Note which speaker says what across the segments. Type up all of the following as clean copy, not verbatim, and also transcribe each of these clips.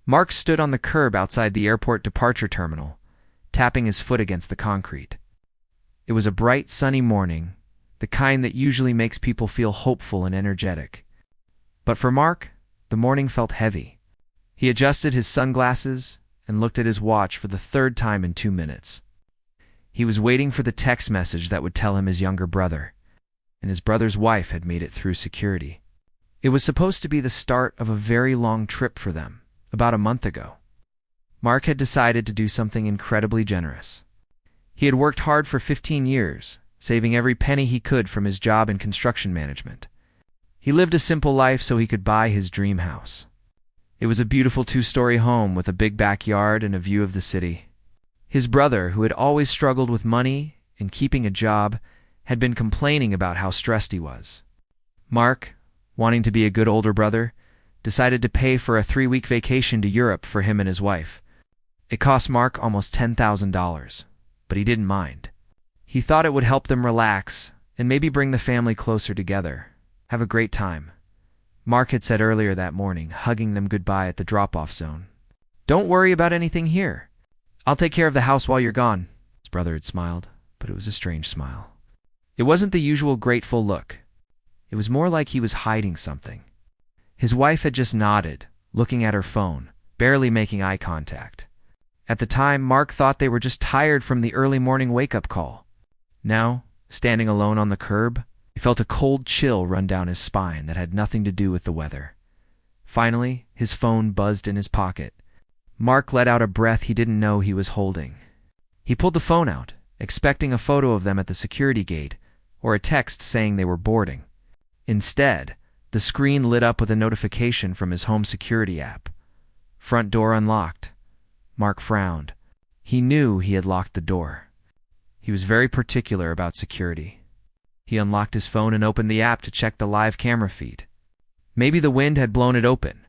Speaker 1: Mark stood on the curb outside the airport departure terminal, tapping his foot against the concrete. It was a bright, sunny morning, the kind that usually makes people feel hopeful and energetic. But for Mark, the morning felt heavy. He adjusted his sunglasses and looked at his watch for the third time in 2 minutes. He was waiting for the text message that would tell him his younger brother, and his brother's wife had made it through security. It was supposed to be the start of a very long trip for them, about a month ago. Mark had decided to do something incredibly generous. He had worked hard for 15 years, saving every penny he could from his job in construction management. He lived a simple life so he could buy his dream house. It was a beautiful 2-story home with a big backyard and a view of the city. His brother, who had always struggled with money and keeping a job, had been complaining about how stressed he was. Mark, wanting to be a good older brother, decided to pay for a 3-week vacation to Europe for him and his wife. It cost Mark almost $10,000, but he didn't mind. He thought it would help them relax and maybe bring the family closer together. Have a great time, Mark had said earlier that morning, hugging them goodbye at the drop-off zone. Don't worry about anything here. I'll take care of the house while you're gone. His brother had smiled, but it was a strange smile. It wasn't the usual grateful look. It was more like he was hiding something. His wife had just nodded, looking at her phone, barely making eye contact. At the time, Mark thought they were just tired from the early morning wake-up call. Now, standing alone on the curb, he felt a cold chill run down his spine that had nothing to do with the weather. Finally, his phone buzzed in his pocket. Mark let out a breath he didn't know he was holding. He pulled the phone out, expecting a photo of them at the security gate or a text saying they were boarding. Instead, the screen lit up with a notification from his home security app. Front door unlocked. Mark frowned. He knew he had locked the door. He was very particular about security. He unlocked his phone and opened the app to check the live camera feed. Maybe the wind had blown it open,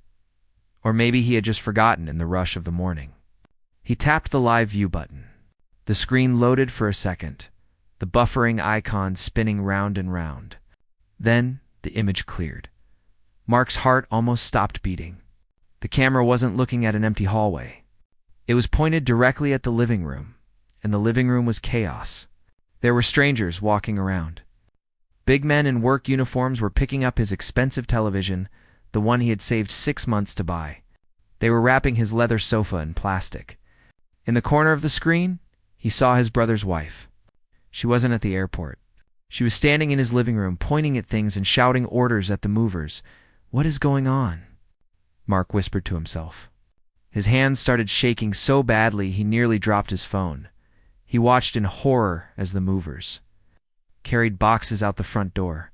Speaker 1: or maybe he had just forgotten in the rush of the morning. He tapped the live view button. The screen loaded for a second, the buffering icon spinning round and round. Then the image cleared. Mark's heart almost stopped beating. The camera wasn't looking at an empty hallway. It was pointed directly at the living room, and the living room was chaos. There were strangers walking around. Big men in work uniforms were picking up his expensive television, the one he had saved 6 months to buy. They were wrapping his leather sofa in plastic. In the corner of the screen, he saw his brother's wife. She wasn't at the airport. She was standing in his living room, pointing at things and shouting orders at the movers. "What is going on?" Mark whispered to himself. His hands started shaking so badly he nearly dropped his phone. He watched in horror as the movers carried boxes out the front door.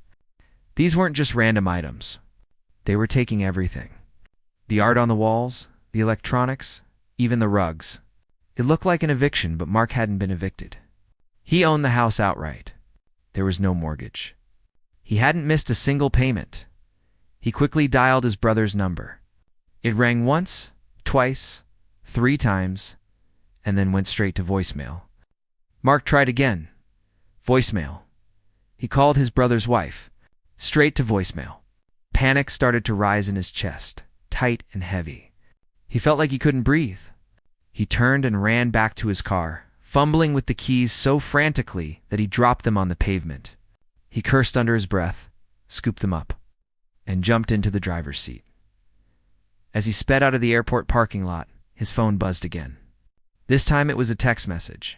Speaker 1: These weren't just random items. They were taking everything. The art on the walls, the electronics, even the rugs. It looked like an eviction, but Mark hadn't been evicted. He owned the house outright. There was no mortgage. He hadn't missed a single payment. He quickly dialed his brother's number. It rang once, twice, 3 times, and then went straight to voicemail. Mark tried again. Voicemail. He called his brother's wife. Straight to voicemail. Panic started to rise in his chest, tight and heavy. He felt like he couldn't breathe. He turned and ran back to his car, fumbling with the keys so frantically that he dropped them on the pavement. He cursed under his breath, scooped them up, and jumped into the driver's seat. As he sped out of the airport parking lot, his phone buzzed again. This time it was a text message.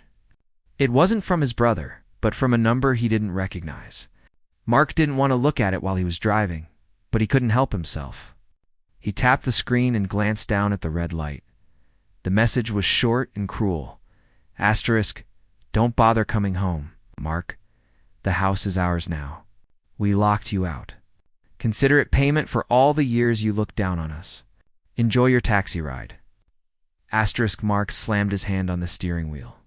Speaker 1: It wasn't from his brother, but from a number he didn't recognize. Mark didn't want to look at it while he was driving, but he couldn't help himself. He tapped the screen and glanced down at the red light. The message was short and cruel. Asterisk, don't bother coming home, Mark. The house is ours now. We locked you out. Consider it payment for all the years you looked down on us. Enjoy your taxi ride. Asterisk. Mark slammed his hand on the steering wheel.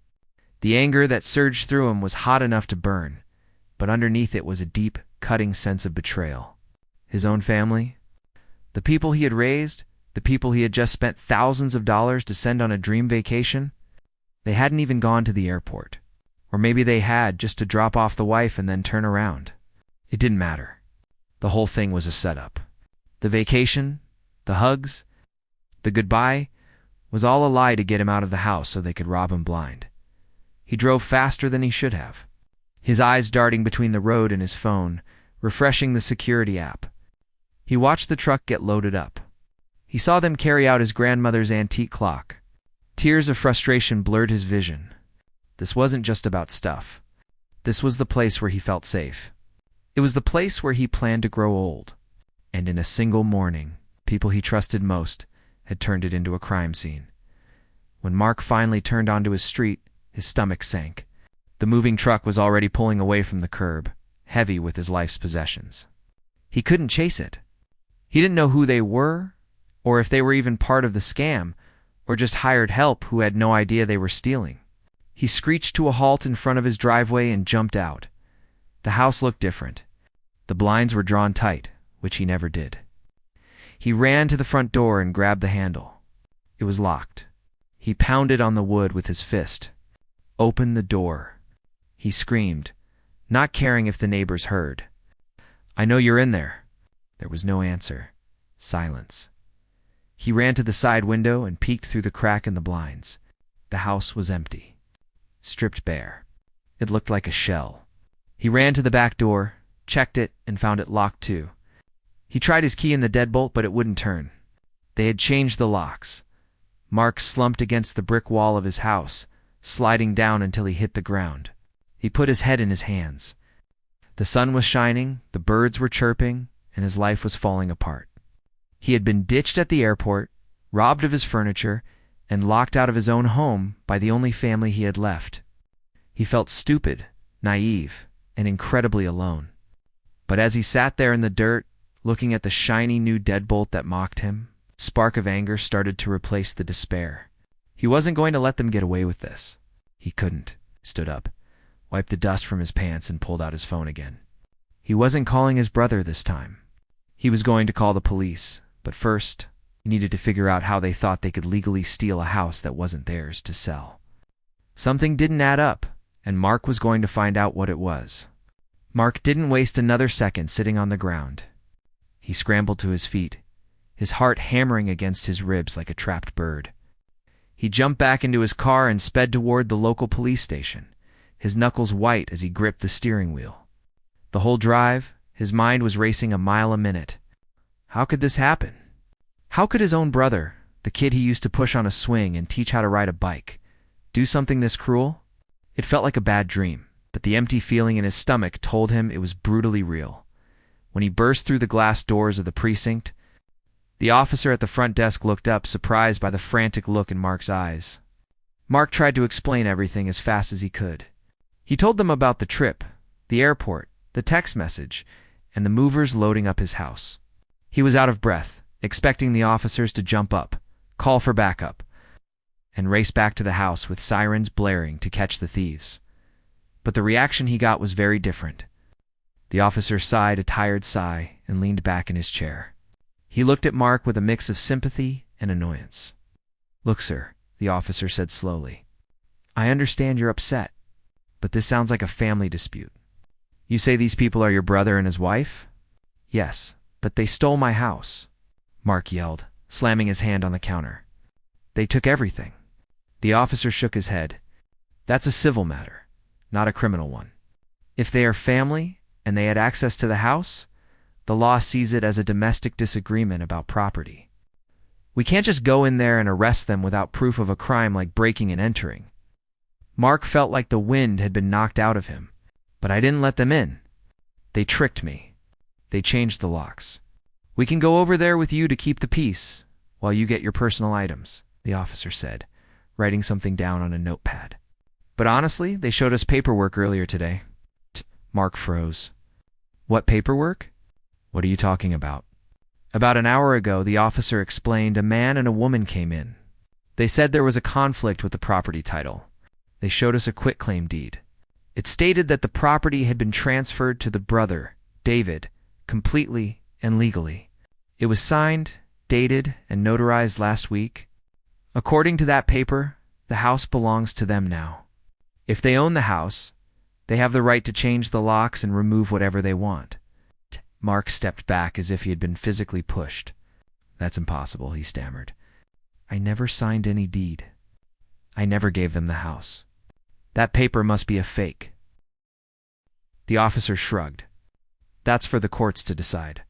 Speaker 1: The anger that surged through him was hot enough to burn, but underneath it was a deep, cutting sense of betrayal. His own family, the people he had raised, the people he had just spent thousands of dollars to send on a dream vacation, they hadn't even gone to the airport. Or maybe they had, just to drop off the wife and then turn around. It didn't matter. The whole thing was a setup. The vacation, the hugs, The goodbye was all a lie to get him out of the house so they could rob him blind. He drove faster than he should have, his eyes darting between the road and his phone, refreshing the security app. He watched the truck get loaded up. He saw them carry out his grandmother's antique clock. Tears of frustration blurred his vision. This wasn't just about stuff. This was the place where he felt safe. It was the place where he planned to grow old. And in a single morning, people he trusted most had turned it into a crime scene. When Mark finally turned onto his street, his stomach sank. The moving truck was already pulling away from the curb, heavy with his life's possessions. He couldn't chase it. He didn't know who they were, or if they were even part of the scam, or just hired help who had no idea they were stealing. He screeched to a halt in front of his driveway and jumped out. The house looked different. The blinds were drawn tight, which he never did. He ran to the front door and grabbed the handle. It was locked. He pounded on the wood with his fist. "Open the door," he screamed, not caring if the neighbors heard. "I know you're in there." There was no answer. Silence. He ran to the side window and peeked through the crack in the blinds. The house was empty, stripped bare. It looked like a shell. He ran to the back door, checked it, and found it locked too. He tried his key in the deadbolt, but it wouldn't turn. They had changed the locks. Mark slumped against the brick wall of his house, sliding down until he hit the ground. He put his head in his hands. The sun was shining, the birds were chirping, and his life was falling apart. He had been ditched at the airport, robbed of his furniture, and locked out of his own home by the only family he had left. He felt stupid, naive, and incredibly alone. But as he sat there in the dirt, looking at the shiny new deadbolt that mocked him, a spark of anger started to replace the despair. He wasn't going to let them get away with this. He couldn't. Stood up, wiped the dust from his pants, and pulled out his phone again. He wasn't calling his brother this time. He was going to call the police, but first, he needed to figure out how they thought they could legally steal a house that wasn't theirs to sell. Something didn't add up, and Mark was going to find out what it was. Mark didn't waste another second sitting on the ground. He scrambled to his feet, his heart hammering against his ribs like a trapped bird. He jumped back into his car and sped toward the local police station, his knuckles white as he gripped the steering wheel. The whole drive, his mind was racing a mile a minute. How could this happen? How could his own brother, the kid he used to push on a swing and teach how to ride a bike, do something this cruel? It felt like a bad dream, but the empty feeling in his stomach told him it was brutally real. When he burst through the glass doors of the precinct, the officer at the front desk looked up, surprised by the frantic look in Mark's eyes. Mark tried to explain everything as fast as he could. He told them about the trip, the airport, the text message, and the movers loading up his house. He was out of breath, expecting the officers to jump up, call for backup, and race back to the house with sirens blaring to catch the thieves. But the reaction he got was very different. The officer sighed a tired sigh and leaned back in his chair. He looked at Mark with a mix of sympathy and annoyance. "Look, sir," the officer said slowly, "I understand you're upset, but this sounds like a family dispute. You say these people are your brother and his wife?" "Yes, but they stole my house," Mark yelled, slamming his hand on the counter. "They took everything." The officer shook his head. "That's a civil matter, not a criminal one. If they are family and they had access to the house, the law sees it as a domestic disagreement about property. We can't just go in there and arrest them without proof of a crime like breaking and entering." Mark felt like the wind had been knocked out of him. "But I didn't let them in. They tricked me. They changed the locks. We can go over there with you to keep the peace while you get your personal items," the officer said, writing something down on a notepad. "But honestly, they showed us paperwork earlier today." Mark froze. "What paperwork? What are you talking about?" "About an hour ago, the officer explained, a man and a woman came in. They said there was a conflict with the property title. They showed us a quitclaim deed. It stated that the property had been transferred to the brother, David, completely and legally. It was signed, dated, and notarized last week. According to that paper, the house belongs to them now. If they own the house, they have the right to change the locks and remove whatever they want." Mark stepped back as if he had been physically pushed. "That's impossible," he stammered. I never signed any deed. I never gave them the house. That paper must be a fake. The officer shrugged. That's for the courts to decide.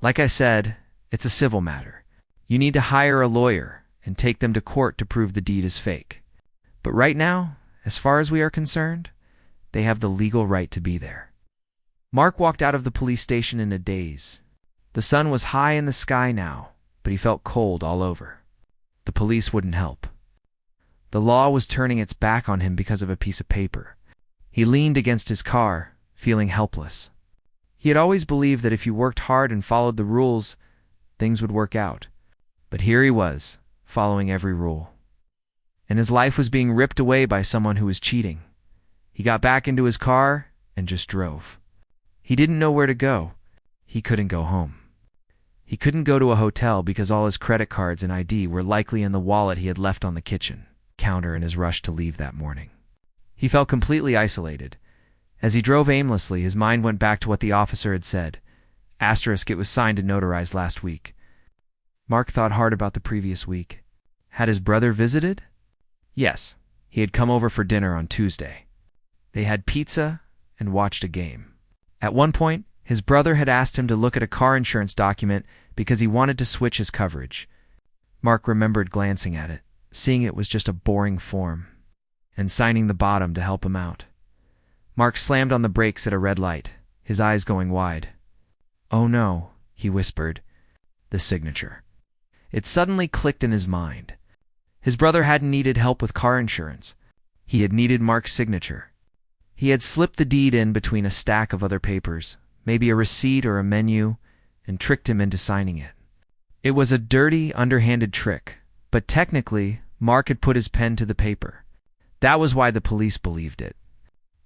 Speaker 1: Like I said, it's a civil matter. You need to hire a lawyer and take them to court to prove the deed is fake. But right now, as far as we are concerned, they have the legal right to be there. Mark walked out of the police station in a daze. The sun was high in the sky now, but he felt cold all over. The police wouldn't help. The law was turning its back on him because of a piece of paper. He leaned against his car, feeling helpless. He had always believed that if you worked hard and followed the rules, things would work out. But here he was, following every rule. And his life was being ripped away by someone who was cheating. He got back into his car and just drove. He didn't know where to go. He couldn't go home. He couldn't go to a hotel because all his credit cards and ID were likely in the wallet he had left on the kitchen counter in his rush to leave that morning. He felt completely isolated. As he drove aimlessly, his mind went back to what the officer had said. Asterisk, it was signed and notarized last week. Mark thought hard about the previous week. Had his brother visited? Yes, he had come over for dinner on Tuesday. They had pizza and watched a game. At one point, his brother had asked him to look at a car insurance document because he wanted to switch his coverage. Mark remembered glancing at it, seeing it was just a boring form, and signing the bottom to help him out. Mark slammed on the brakes at a red light, his eyes going wide. "Oh no," he whispered. The signature. It suddenly clicked in his mind. His brother hadn't needed help with car insurance. He had needed Mark's signature. He had slipped the deed in between a stack of other papers, maybe a receipt or a menu, and tricked him into signing it. It was a dirty, underhanded trick, but technically, Mark had put his pen to the paper. That was why the police believed it.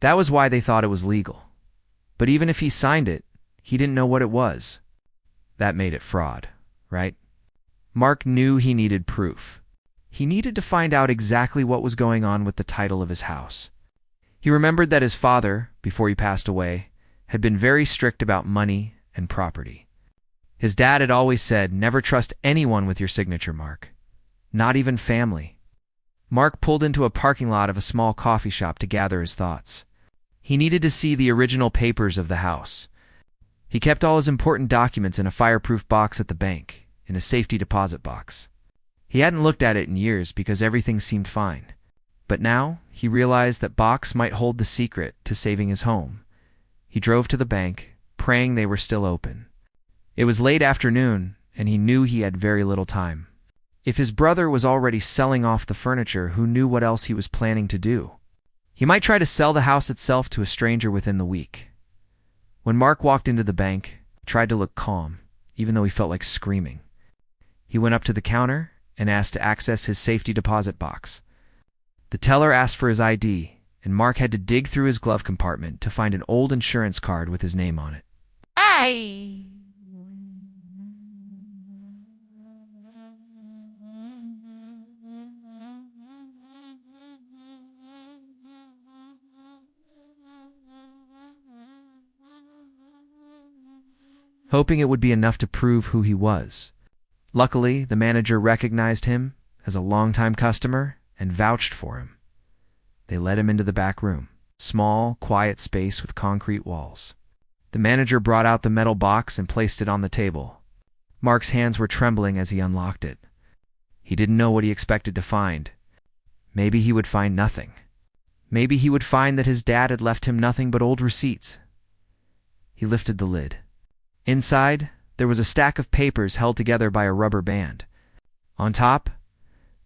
Speaker 1: That was why they thought it was legal. But even if he signed it, he didn't know what it was. That made it fraud, right? Mark knew he needed proof. He needed to find out exactly what was going on with the title of his house. He remembered that his father, before he passed away, had been very strict about money and property. His dad had always said, "Never trust anyone with your signature, Mark. Not even family." Mark pulled into a parking lot of a small coffee shop to gather his thoughts. He needed to see the original papers of the house. He kept all his important documents in a fireproof box at the bank, in a safety deposit box. He hadn't looked at it in years because everything seemed fine. But now, he realized that box might hold the secret to saving his home. He drove to the bank, praying they were still open. It was late afternoon, and he knew he had very little time. If his brother was already selling off the furniture, who knew what else he was planning to do? He might try to sell the house itself to a stranger within the week. When Mark walked into the bank, he tried to look calm, even though he felt like screaming. He went up to the counter and asked to access his safety deposit box. The teller asked for his ID, and Mark had to dig through his glove compartment to find an old insurance card with his name on it.
Speaker 2: Aye.
Speaker 1: Hoping it would be enough to prove who he was. Luckily, the manager recognized him as a longtime customer and vouched for him. They led him into the back room, small, quiet space with concrete walls. The manager brought out the metal box and placed it on the table. Mark's hands were trembling as he unlocked it. He didn't know what he expected to find. Maybe he would find nothing. Maybe he would find that his dad had left him nothing but old receipts. He lifted the lid. Inside, there was a stack of papers held together by a rubber band. On top,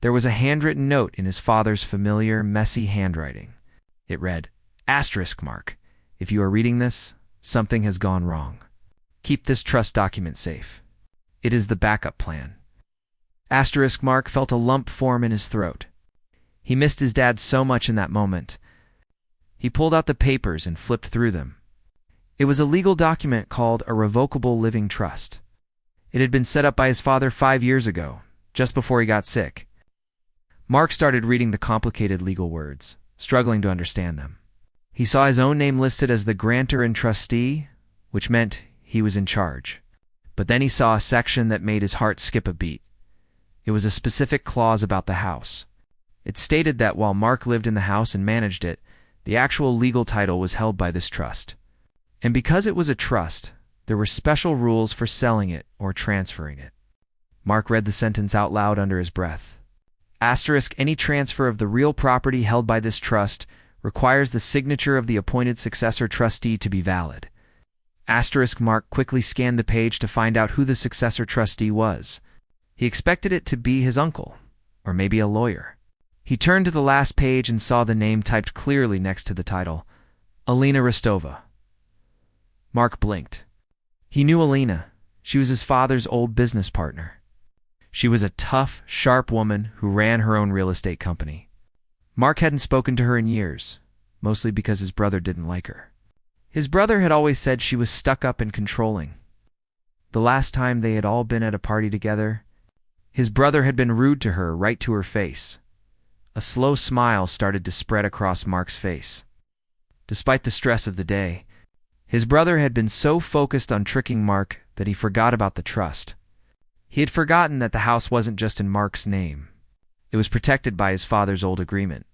Speaker 1: there was a handwritten note in his father's familiar, messy handwriting. It read, "Asterisk, Mark. If you are reading this, something has gone wrong. Keep this trust document safe. It is the backup plan." Asterisk Mark felt a lump form in his throat. He missed his dad so much in that moment. He pulled out the papers and flipped through them. It was a legal document called a revocable living trust. It had been set up by his father 5 years ago, just before he got sick. Mark started reading the complicated legal words, struggling to understand them. He saw his own name listed as the grantor and trustee, which meant he was in charge. But then he saw a section that made his heart skip a beat. It was a specific clause about the house. It stated that while Mark lived in the house and managed it, the actual legal title was held by this trust. And because it was a trust, there were special rules for selling it or transferring it. Mark read the sentence out loud under his breath. Asterisk, any transfer of the real property held by this trust requires the signature of the appointed successor trustee to be valid. Asterisk, Mark quickly scanned the page to find out who the successor trustee was. He expected it to be his uncle, or maybe a lawyer. He turned to the last page and saw the name typed clearly next to the title, Alina Rostova. Mark blinked. He knew Alina. She was his father's old business partner. She was a tough, sharp woman who ran her own real estate company. Mark hadn't spoken to her in years, mostly because his brother didn't like her. His brother had always said she was stuck up and controlling. The last time they had all been at a party together, his brother had been rude to her right to her face. A slow smile started to spread across Mark's face. Despite the stress of the day, his brother had been so focused on tricking Mark that he forgot about the trust. He had forgotten that the house wasn't just in Mark's name. It was protected by his father's old agreement.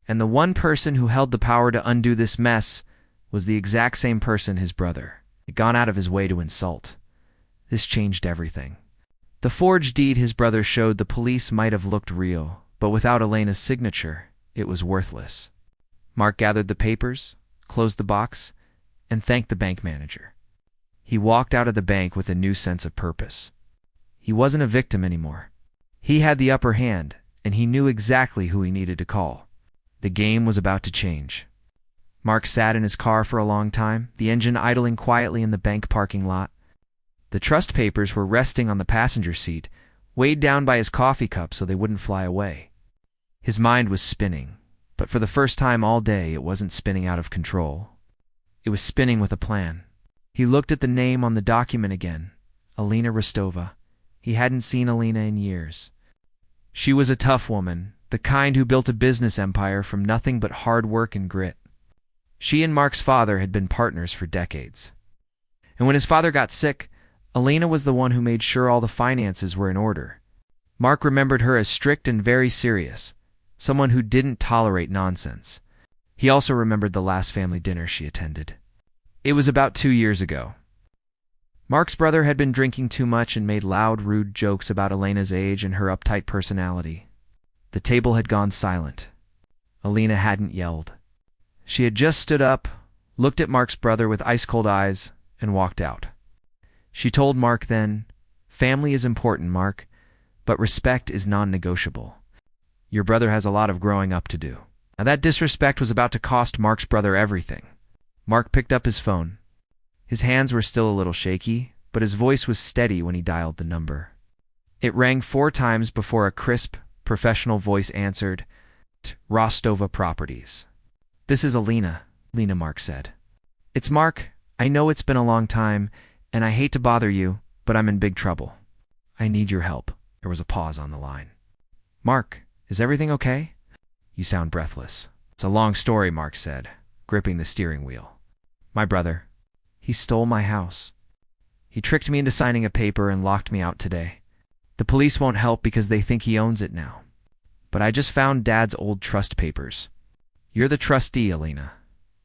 Speaker 1: And the one person who held the power to undo this mess was the exact same person his brother had gone out of his way to insult. This changed everything. The forged deed his brother showed the police might have looked real, but without Elena's signature, it was worthless. Mark gathered the papers, closed the box, and thanked the bank manager. He walked out of the bank with a new sense of purpose. He wasn't a victim anymore. He had the upper hand, and he knew exactly who he needed to call. The game was about to change. Mark sat in his car for a long time, the engine idling quietly in the bank parking lot. The trust papers were resting on the passenger seat, weighed down by his coffee cup so they wouldn't fly away. His mind was spinning, but for the first time all day it wasn't spinning out of control. It was spinning with a plan. He looked at the name on the document again, Alina Rostova. He hadn't seen Alina in years. She was a tough woman, the kind who built a business empire from nothing but hard work and grit. She and Mark's father had been partners for decades. And when his father got sick, Alina was the one who made sure all the finances were in order. Mark remembered her as strict and very serious, someone who didn't tolerate nonsense. He also remembered the last family dinner she attended. It was about 2 years ago. Mark's brother had been drinking too much and made loud, rude jokes about Elena's age and her uptight personality. The table had gone silent. Alina hadn't yelled. She had just stood up, looked at Mark's brother with ice-cold eyes, and walked out. She told Mark then, "Family is important, Mark, but respect is non-negotiable. Your brother has a lot of growing up to do." Now that disrespect was about to cost Mark's brother everything. Mark picked up his phone. His hands were still a little shaky, but his voice was steady when he dialed the number. It rang 4 times before a crisp, professional voice answered, "Rostova Properties." "This is Alina," Mark said. "It's Mark. I know it's been a long time, and I hate to bother you, but I'm in big trouble. I need your help." There was a pause on the line. "Mark, is everything okay? You sound breathless." "It's a long story," Mark said, gripping the steering wheel. "My brother, he stole my house. He tricked me into signing a paper and locked me out today. The police won't help because they think he owns it now. But I just found Dad's old trust papers. You're the trustee, Alina.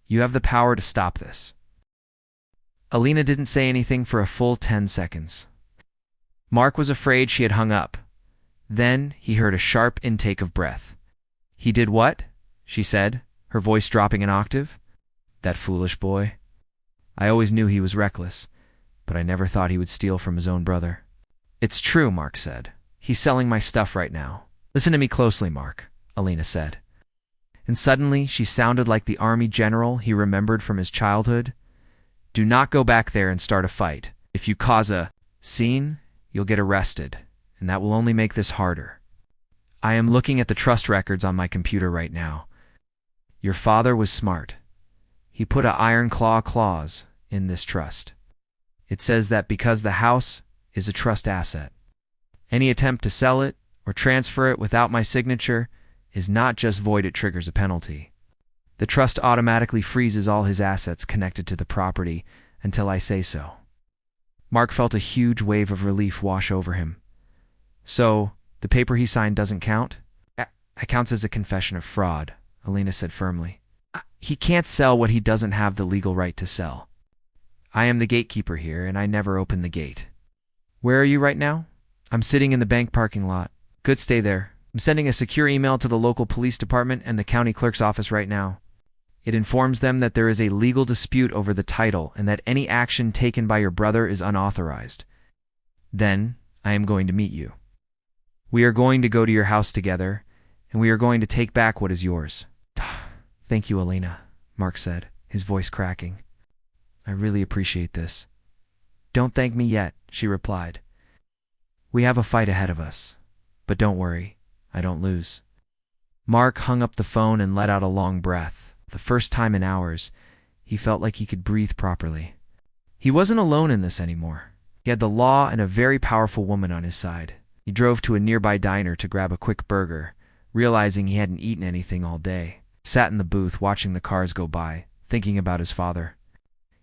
Speaker 1: You have the power to stop this." Alina didn't say anything for a full 10 seconds. Mark was afraid she had hung up. Then he heard a sharp intake of breath. "He did what?" she said, her voice dropping an octave. "That foolish boy. I always knew he was reckless, but I never thought he would steal from his own brother." "It's true," Mark said. "He's selling my stuff right now." "Listen to me closely, Mark," Alina said. And suddenly she sounded like the army general he remembered from his childhood. "Do not go back there and start a fight. If you cause a scene, you'll get arrested, and that will only make this harder. I am looking at the trust records on my computer right now. Your father was smart. He put an iron claw clause in this trust. It says that because the house is a trust asset, any attempt to sell it or transfer it without my signature is not just void, it triggers a penalty. The trust automatically freezes all his assets connected to the property until I say so." Mark felt a huge wave of relief wash over him. "So, The paper he signed doesn't count? It counts as a confession of fraud, Alina said firmly. He can't sell what he doesn't have the legal right to sell. I am the gatekeeper here, and I never open the gate. Where are you right now? I'm sitting in the bank parking lot. Good, stay there. I'm sending a secure email to the local police department and the county clerk's office right now. It informs them that there is a legal dispute over the title and that any action taken by your brother is unauthorized. Then, I am going to meet you. We are going to go to your house together, and we are going to take back what is yours. Thank you, Alina, Mark said, his voice cracking. I really appreciate this. Don't thank me yet, she replied. We have a fight ahead of us. But don't worry, I don't lose. Mark hung up the phone and let out a long breath. The first time in hours, he felt like he could breathe properly. He wasn't alone in this anymore. He had the law and a very powerful woman on his side. He drove to a nearby diner to grab a quick burger, realizing he hadn't eaten anything all day. Sat in the booth watching the cars go by, thinking about his father.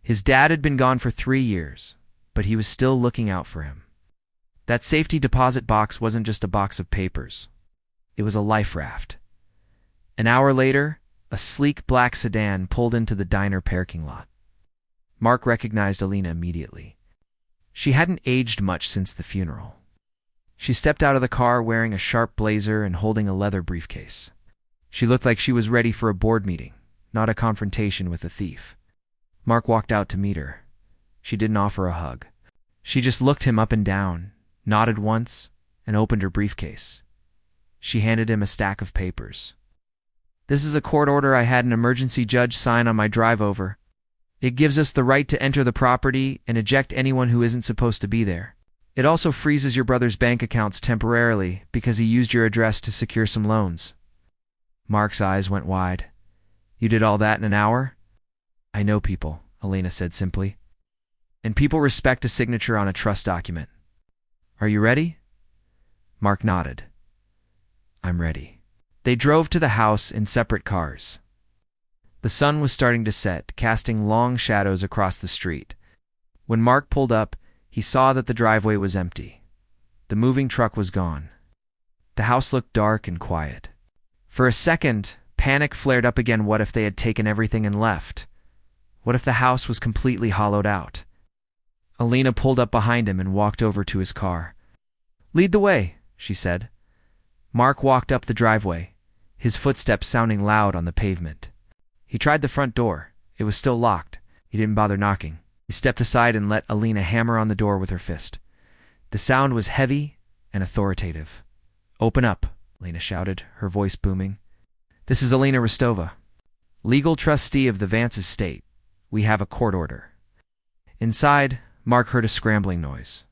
Speaker 1: His dad had been gone for 3 years, but he was still looking out for him. That safety deposit box wasn't just a box of papers. It was a life raft. An hour later, a sleek black sedan pulled into the diner parking lot. Mark recognized Alina immediately. She hadn't aged much since the funeral. She stepped out of the car wearing a sharp blazer and holding a leather briefcase. She looked like she was ready for a board meeting, not a confrontation with a thief. Mark walked out to meet her. She didn't offer a hug. She just looked him up and down, nodded once, and opened her briefcase. She handed him a stack of papers. This is a court order I had an emergency judge sign on my drive over. It gives us the right to enter the property and eject anyone who isn't supposed to be there. It also freezes your brother's bank accounts temporarily because he used your address to secure some loans. Mark's eyes went wide. You did all that in an hour? I know people, Alina said simply. And people respect a signature on a trust document. Are you ready? Mark nodded. I'm ready. They drove to the house in separate cars. The sun was starting to set, casting long shadows across the street. When Mark pulled up, he saw that the driveway was empty. The moving truck was gone. The house looked dark and quiet. For a second, panic flared up again. What if they had taken everything and left? What if the house was completely hollowed out? Alina pulled up behind him and walked over to his car. Lead the way, she said. Mark walked up the driveway, his footsteps sounding loud on the pavement. He tried the front door. It was still locked. He didn't bother knocking. He stepped aside and let Alina hammer on the door with her fist. The sound was heavy and authoritative. Open up, Alina shouted, her voice booming. This is Alina Rostova, legal trustee of the Vance estate. We have a court order. Inside, Mark heard a scrambling noise.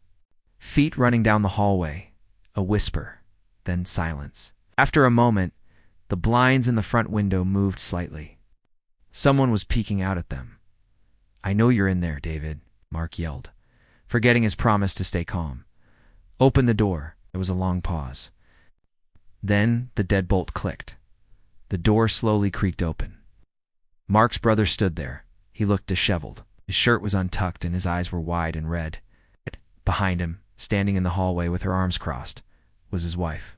Speaker 1: Feet running down the hallway. A whisper, then silence. After a moment, the blinds in the front window moved slightly. Someone was peeking out at them. I know you're in there, David, Mark yelled, forgetting his promise to stay calm. Open the door. There was a long pause. Then the deadbolt clicked. The door slowly creaked open. Mark's brother stood there. He looked disheveled. His shirt was untucked and his eyes were wide and red. Behind him, standing in the hallway with her arms crossed, was his wife.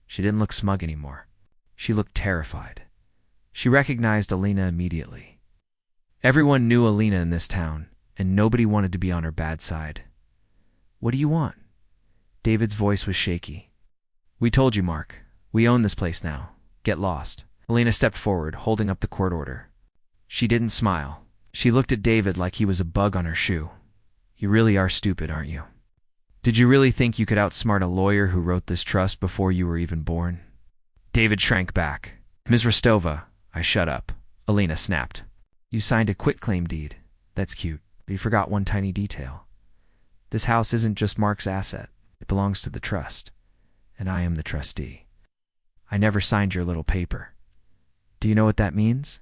Speaker 1: She didn't look smug anymore. She looked terrified. She recognized Alina immediately. Everyone knew Alina in this town, and nobody wanted to be on her bad side. What do you want? David's voice was shaky. We told you, Mark. We own this place now. Get lost. Alina stepped forward, holding up the court order. She didn't smile. She looked at David like he was a bug on her shoe. You really are stupid, aren't you? Did you really think you could outsmart a lawyer who wrote this trust before you were even born? David shrank back. Ms. Rostova, I shut up. Alina snapped. You signed a quitclaim deed. That's cute, but you forgot one tiny detail. This house isn't just Mark's asset. It belongs to the trust, and I am the trustee. I never signed your little paper. Do you know what that means?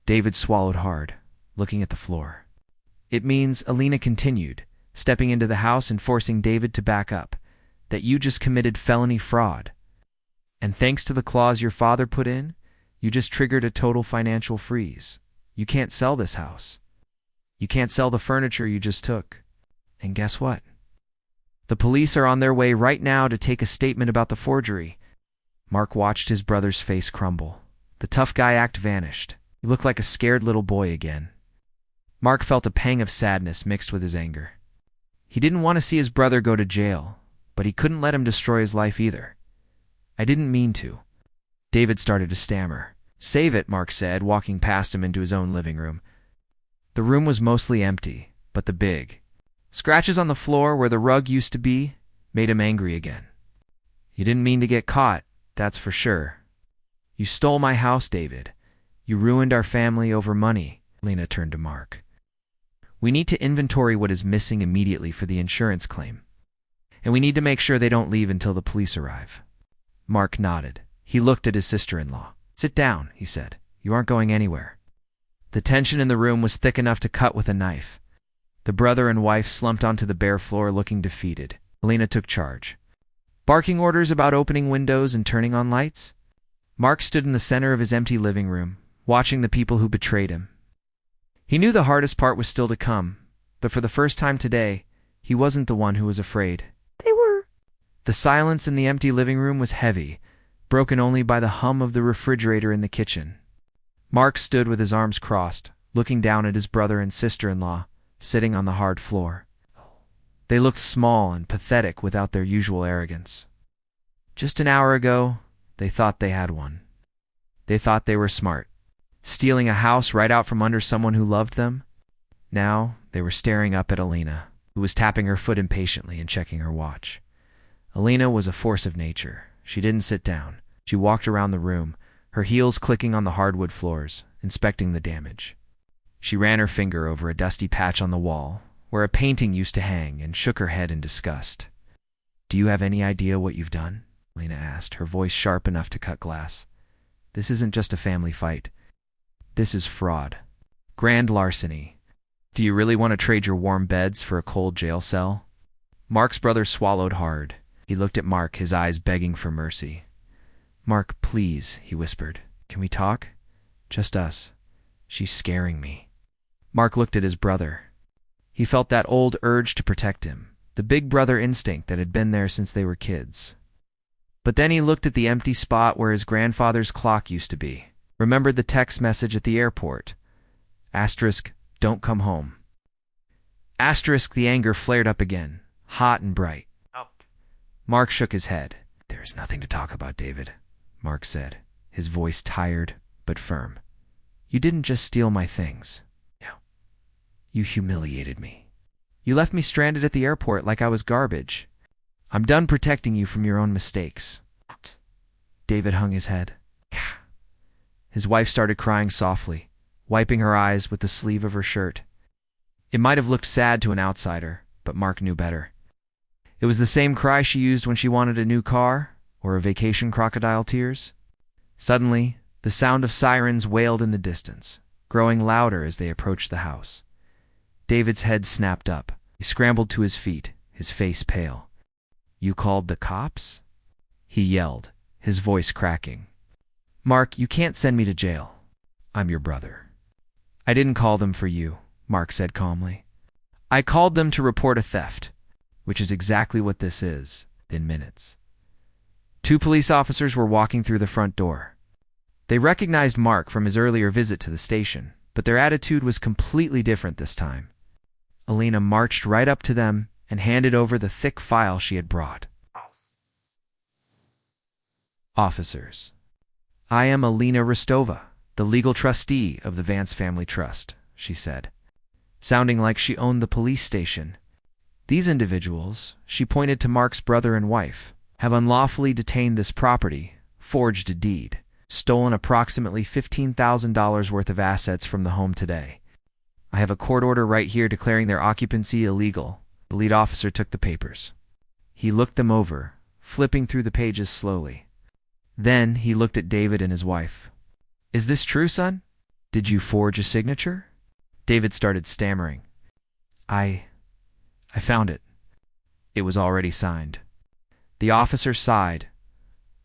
Speaker 1: David swallowed hard, looking at the floor. It means, Alina continued, stepping into the house and forcing David to back up, that you just committed felony fraud. And thanks to the clause your father put in, you just triggered a total financial freeze. You can't sell this house. You can't sell the furniture you just took. And guess what? The police are on their way right now to take a statement about the forgery. Mark watched his brother's face crumble. The tough guy act vanished. He looked like a scared little boy again. Mark felt a pang of sadness mixed with his anger. He didn't want to see his brother go to jail, but he couldn't let him destroy his life either. I didn't mean to. David started to stammer. Save it, Mark said, walking past him into his own living room. The room was mostly empty, but the big scratches on the floor where the rug used to be made him angry again. You didn't mean to get caught, that's for sure. You stole my house, David. You ruined our family over money. Lena turned to Mark. We need to inventory what is missing immediately for the insurance claim. And we need to make sure they don't leave until the police arrive. Mark nodded. He looked at his sister-in-law. Sit down, he said. You aren't going anywhere. The tension in the room was thick enough to cut with a knife. The brother and wife slumped onto the bare floor looking defeated. Elena took charge. Barking orders about opening windows and turning on lights? Mark stood in the center of his empty living room, watching the people who betrayed him. He knew the hardest part was still to come, but for the first time today, he wasn't the one who was afraid.
Speaker 2: They were.
Speaker 1: The silence in the empty living room was heavy, broken only by the hum of the refrigerator in the kitchen. Mark stood with his arms crossed, looking down at his brother and sister-in-law, sitting on the hard floor. They looked small and pathetic without their usual arrogance. Just an hour ago, they thought they had one. They thought they were smart, stealing a house right out from under someone who loved them. Now, they were staring up at Elena, who was tapping her foot impatiently and checking her watch. Elena was a force of nature. She didn't sit down. She walked around the room, her heels clicking on the hardwood floors, inspecting the damage. She ran her finger over a dusty patch on the wall, where a painting used to hang, and shook her head in disgust. Do you have any idea what you've done? Elena asked, her voice sharp enough to cut glass. This isn't just a family fight. This is fraud. Grand larceny. Do you really want to trade your warm beds for a cold jail cell? Mark's brother swallowed hard. He looked at Mark, his eyes begging for mercy. Mark, please, he whispered. Can we talk? Just us. She's scaring me. Mark looked at his brother. He felt that old urge to protect him, the big brother instinct that had been there since they were kids. But then he looked at the empty spot where his grandfather's clock used to be, remembered the text message at the airport. Asterisk, don't come home. Asterisk, the anger flared up again, hot and bright. Mark shook his head. There is nothing to talk about, David, Mark said, his voice tired but firm. You didn't just steal my things. You humiliated me. You left me stranded at the airport like I was garbage. I'm done protecting you from your own mistakes. David hung his head. His wife started crying softly, wiping her eyes with the sleeve of her shirt. It might have looked sad to an outsider, but Mark knew better. It was the same cry she used when she wanted a new car or a vacation crocodile tears. Suddenly, the sound of sirens wailed in the distance, growing louder as they approached the house. David's head snapped up. He scrambled to his feet, his face pale. You called the cops? He yelled, his voice cracking. Mark, you can't send me to jail. I'm your brother. I didn't call them for you, Mark said calmly. I called them to report a theft, which is exactly what this is, in minutes. 2 police officers were walking through the front door. They recognized Mark from his earlier visit to the station, but their attitude was completely different this time. Elena marched right up to them and handed over the thick file she had brought. Officers. I am Elena Rostova, the legal trustee of the Vance Family Trust, she said, sounding like she owned the police station. These individuals, she pointed to Mark's brother and wife, have unlawfully detained this property, forged a deed, stolen approximately $15,000 worth of assets from the home today. I have a court order right here declaring their occupancy illegal. The lead officer took the papers. He looked them over, flipping through the pages slowly. Then he looked at David and his wife. Is this true, son? Did you forge a signature? David started stammering. I found it. It was already signed. The officer sighed,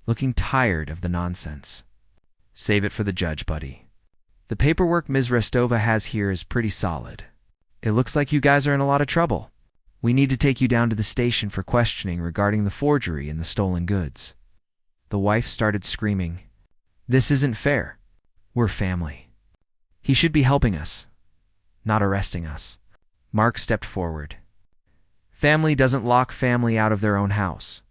Speaker 1: looking tired of the nonsense. Save it for the judge, buddy. The paperwork Ms. Rostova has here is pretty solid. It looks like you guys are in a lot of trouble. We need to take you down to the station for questioning regarding the forgery and the stolen goods." The wife started screaming. "This isn't fair. We're family. He should be helping us, not arresting us." Mark stepped forward. "Family doesn't lock family out of their own house."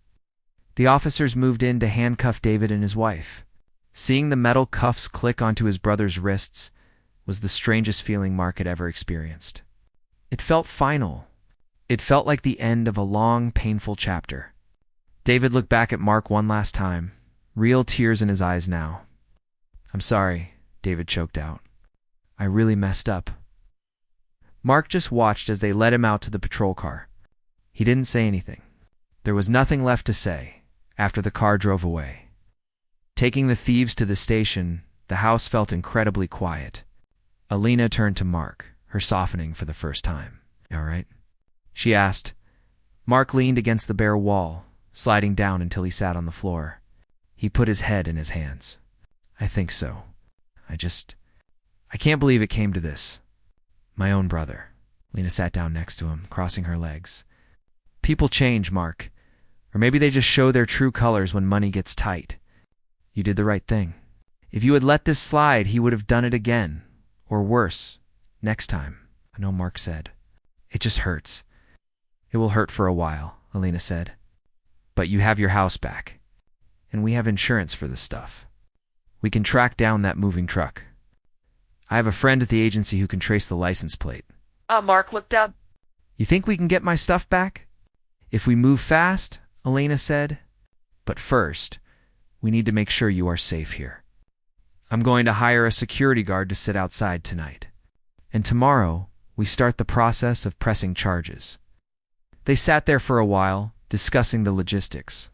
Speaker 1: The officers moved in to handcuff David and his wife. Seeing the metal cuffs click onto his brother's wrists was the strangest feeling Mark had ever experienced. It felt final. It felt like the end of a long, painful chapter. David looked back at Mark one last time, real tears in his eyes now. "I'm sorry," David choked out. "I really messed up." Mark just watched as they led him out to the patrol car. He didn't say anything. There was nothing left to say after the car drove away. Taking the thieves to the station, the house felt incredibly quiet. Alina turned to Mark, her softening for the first time. "All right?" she asked. Mark leaned against the bare wall, sliding down until he sat on the floor. He put his head in his hands. "I think so. I can't believe it came to this. My own brother." Lena sat down next to him, crossing her legs. "People change, Mark. Or maybe they just show their true colors when money gets tight. You did the right thing. If you had let this slide, he would have done it again. Or worse, next time." "I know," Mark said. "It just hurts." "It will hurt for a while," Alina said. "But you have your house back. And we have insurance for this stuff. We can track down that moving truck. I have a friend at the agency who can trace the license plate."
Speaker 2: Mark looked up.
Speaker 1: "You think we can get my stuff back?" "If we move fast," Elena said. "But first, we need to make sure you are safe here. I'm going to hire a security guard to sit outside tonight. And tomorrow, we start the process of pressing charges." They sat there for a while, discussing the logistics.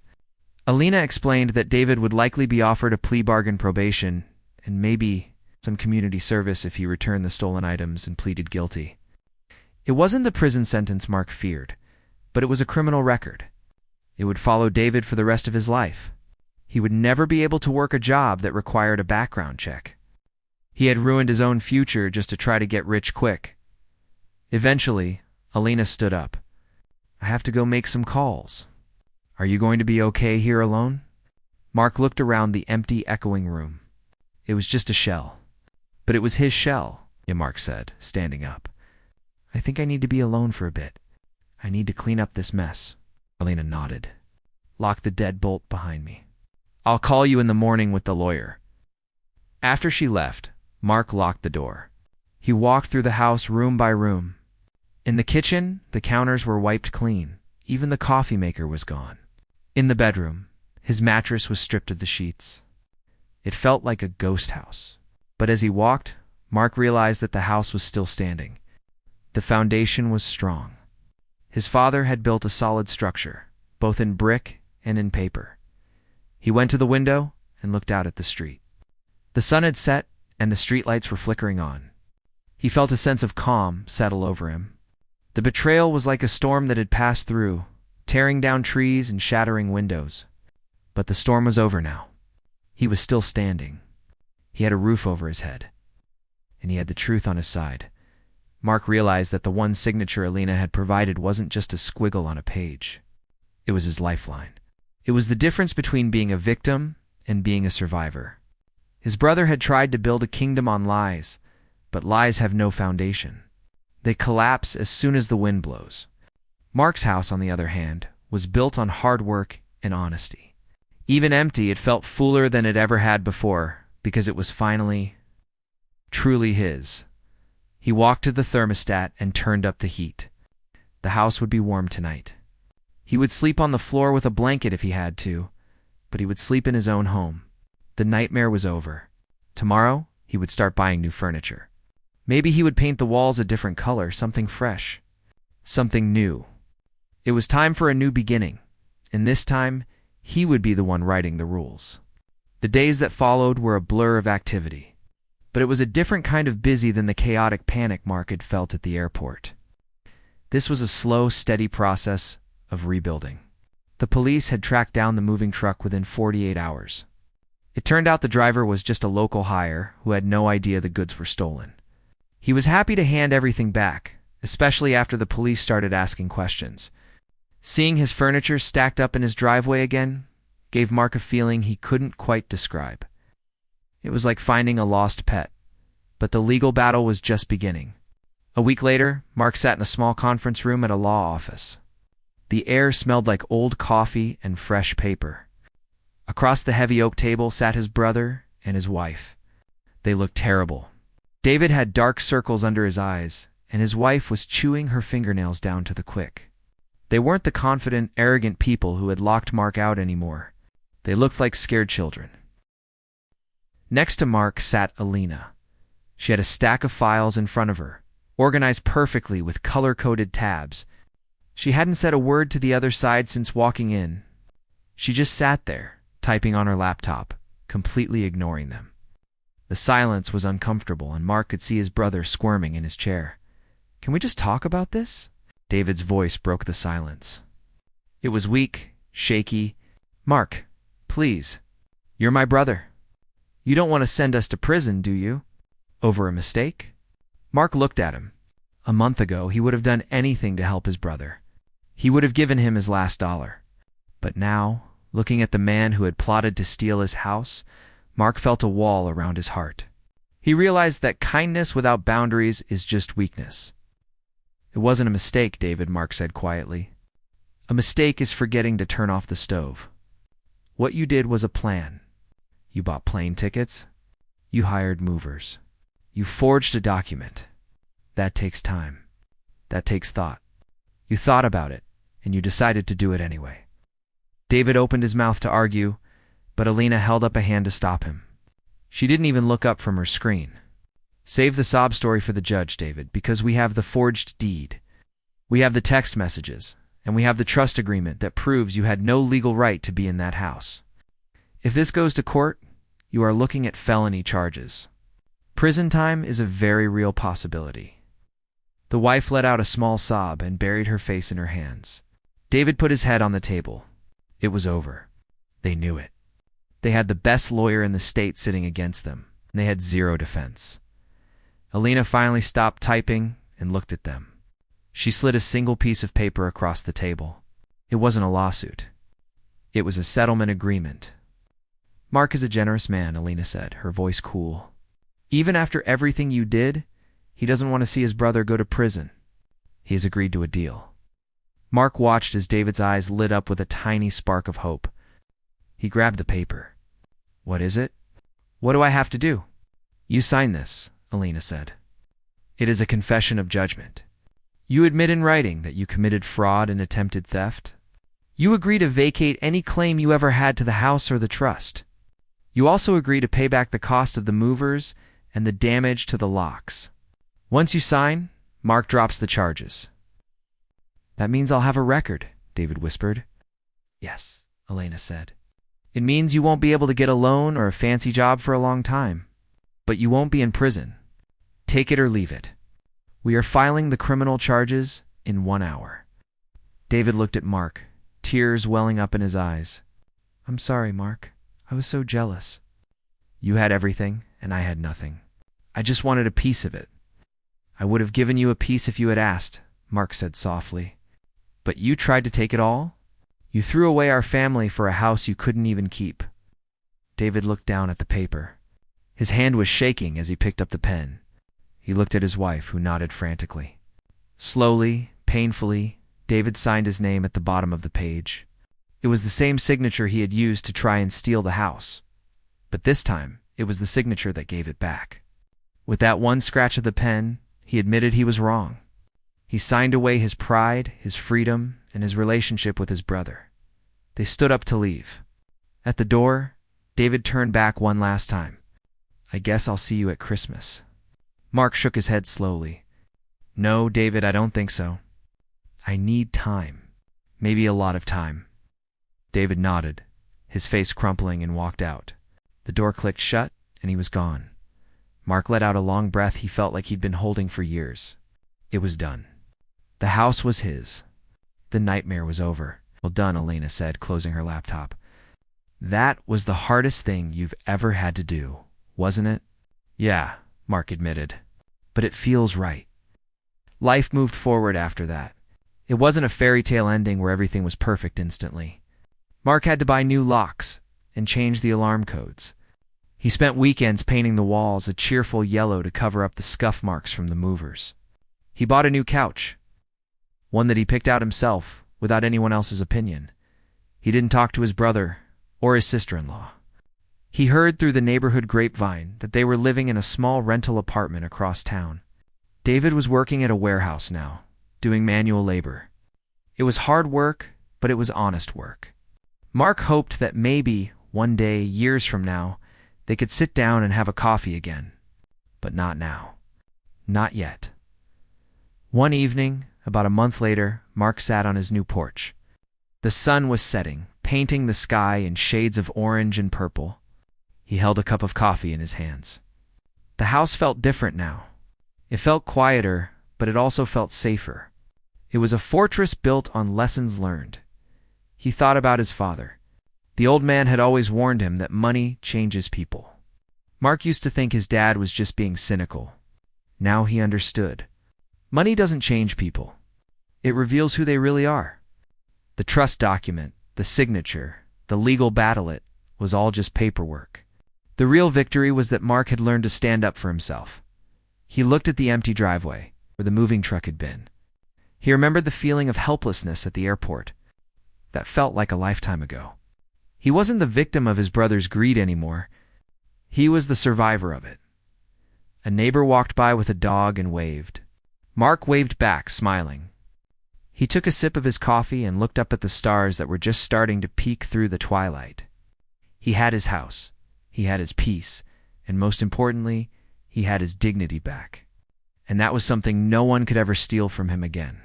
Speaker 1: Alina explained that David would likely be offered a plea bargain probation and maybe some community service if he returned the stolen items and pleaded guilty. It wasn't the prison sentence Mark feared, but it was a criminal record. It would follow David for the rest of his life. He would never be able to work a job that required a background check. He had ruined his own future just to try to get rich quick. Eventually, Alina stood up. "I have to go make some calls. Are you going to be okay here alone?" Mark looked around the empty, echoing room. It was just a shell. But it was his shell, Mark said, standing up. "I think I need to be alone for a bit. I need to clean up this mess." Alina nodded. "Lock the deadbolt behind me. I'll call you in the morning with the lawyer." After she left, Mark locked the door. He walked through the house room by room. In the kitchen, the counters were wiped clean. Even the coffee maker was gone. In the bedroom, his mattress was stripped of the sheets. It felt like a ghost house. But as he walked, Mark realized that the house was still standing. The foundation was strong. His father had built a solid structure, both in brick and in paper. He went to the window and looked out at the street. The sun had set and the streetlights were flickering on. He felt a sense of calm settle over him. The betrayal was like a storm that had passed through, tearing down trees and shattering windows. But the storm was over now. He was still standing. He had a roof over his head. And he had the truth on his side. Mark realized that the one signature Alina had provided wasn't just a squiggle on a page. It was his lifeline. It was the difference between being a victim and being a survivor. His brother had tried to build a kingdom on lies, but lies have no foundation. They collapse as soon as the wind blows. Mark's house, on the other hand, was built on hard work and honesty. Even empty, it felt fuller than it ever had before, because it was finally, truly his. He walked to the thermostat and turned up the heat. The house would be warm tonight. He would sleep on the floor with a blanket if he had to, but he would sleep in his own home. The nightmare was over. Tomorrow, he would start buying new furniture. Maybe he would paint the walls a different color, something fresh, something new. It was time for a new beginning, and this time, he would be the one writing the rules. The days that followed were a blur of activity, but it was a different kind of busy than the chaotic panic Mark had felt at the airport. This was a slow, steady process of rebuilding. The police had tracked down the moving truck within 48 hours. It turned out the driver was just a local hire who had no idea the goods were stolen. He was happy to hand everything back, especially after the police started asking questions. Seeing his furniture stacked up in his driveway again gave Mark a feeling he couldn't quite describe. It was like finding a lost pet, but the legal battle was just beginning. A week later, Mark sat in a small conference room at a law office. The air smelled like old coffee and fresh paper. Across the heavy oak table sat his brother and his wife. They looked terrible. David had dark circles under his eyes, and his wife was chewing her fingernails down to the quick. They weren't the confident, arrogant people who had locked Mark out anymore. They looked like scared children. Next to Mark sat Alina. She had a stack of files in front of her, organized perfectly with color-coded tabs. She hadn't said a word to the other side since walking in. She just sat there, typing on her laptop, completely ignoring them. The silence was uncomfortable, and Mark could see his brother squirming in his chair. "Can we just talk about this?" David's voice broke the silence. It was weak, shaky. "Mark, please. You're my brother. You don't want to send us to prison, do you? Over a mistake?" Mark looked at him. A month ago, he would have done anything to help his brother. He would have given him his last dollar. But now, looking at the man who had plotted to steal his house, Mark felt a wall around his heart. He realized that kindness without boundaries is just weakness. "It wasn't a mistake, David," Mark said quietly. "A mistake is forgetting to turn off the stove. What you did was a plan. You bought plane tickets. You hired movers. You forged a document. That takes time. That takes thought. You thought about it, and you decided to do it anyway." David opened his mouth to argue, but Alina held up a hand to stop him. She didn't even look up from her screen. "Save the sob story for the judge, David, because we have the forged deed. We have the text messages, and we have the trust agreement that proves you had no legal right to be in that house. If this goes to court, you are looking at felony charges. Prison time is a very real possibility." The wife let out a small sob and buried her face in her hands. David put his head on the table. It was over. They knew it. They had the best lawyer in the state sitting against them, and they had zero defense. Alina finally stopped typing and looked at them. She slid a single piece of paper across the table. It wasn't a lawsuit. It was a settlement agreement. "Mark is a generous man," Alina said, her voice cool. "Even after everything you did, he doesn't want to see his brother go to prison. He has agreed to a deal." Mark watched as David's eyes lit up with a tiny spark of hope. He grabbed the paper. "What is it?" "What do I have to do?" "You sign this," Alina said. "It is a confession of judgment. You admit in writing that you committed fraud and attempted theft. You agree to vacate any claim you ever had to the house or the trust. You also agree to pay back the cost of the movers and the damage to the locks. Once you sign, Mark drops the charges." "That means I'll have a record," David whispered. "Yes," Alina said. "It means you won't be able to get a loan or a fancy job for a long time. But you won't be in prison. Take it or leave it. We are filing the criminal charges in 1 hour." David looked at Mark, tears welling up in his eyes. "I'm sorry, Mark. I was so jealous. You had everything, and I had nothing. I just wanted a piece of it." "I would have given you a piece if you had asked," Mark said softly. "But you tried to take it all? You threw away our family for a house you couldn't even keep." David looked down at the paper. His hand was shaking as he picked up the pen. He looked at his wife, who nodded frantically. Slowly, painfully, David signed his name at the bottom of the page. It was the same signature he had used to try and steal the house. But this time, it was the signature that gave it back. With that one scratch of the pen, he admitted he was wrong. He signed away his pride, his freedom, and his relationship with his brother. They stood up to leave. At the door, David turned back one last time. "I guess I'll see you at Christmas." Mark shook his head slowly. "No, David, I don't think so. I need time. Maybe a lot of time." David nodded, his face crumpling, and walked out. The door clicked shut, and he was gone. Mark let out a long breath he felt like he'd been holding for years. It was done. The house was his. The nightmare was over. "Well done," Alina said, closing her laptop. "That was the hardest thing you've ever had to do, wasn't it?" "Yeah," Mark admitted. "But it feels right." Life moved forward after that. It wasn't a fairy tale ending where everything was perfect instantly. Mark had to buy new locks and change the alarm codes. He spent weekends painting the walls a cheerful yellow to cover up the scuff marks from the movers. He bought a new couch, one that he picked out himself, without anyone else's opinion. He didn't talk to his brother or his sister-in-law. He heard through the neighborhood grapevine that they were living in a small rental apartment across town. David was working at a warehouse now, doing manual labor. It was hard work, but it was honest work. Mark hoped that maybe, one day, years from now, they could sit down and have a coffee again. But not now. Not yet. One evening, about a month later, Mark sat on his new porch. The sun was setting, painting the sky in shades of orange and purple. He held a cup of coffee in his hands. The house felt different now. It felt quieter, but it also felt safer. It was a fortress built on lessons learned. He thought about his father. The old man had always warned him that money changes people. Mark used to think his dad was just being cynical. Now he understood. Money doesn't change people. It reveals who they really are. The trust document, the signature, the legal battle, it was all just paperwork. The real victory was that Mark had learned to stand up for himself. He looked at the empty driveway, where the moving truck had been. He remembered the feeling of helplessness at the airport. That felt like a lifetime ago. He wasn't the victim of his brother's greed anymore. He was the survivor of it. A neighbor walked by with a dog and waved. Mark waved back, smiling. He took a sip of his coffee and looked up at the stars that were just starting to peek through the twilight. He had his house. He had his peace. And most importantly, he had his dignity back. And that was something no one could ever steal from him again.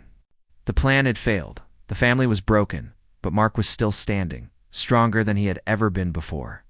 Speaker 1: The plan had failed. The family was broken, but Mark was still standing, stronger than he had ever been before.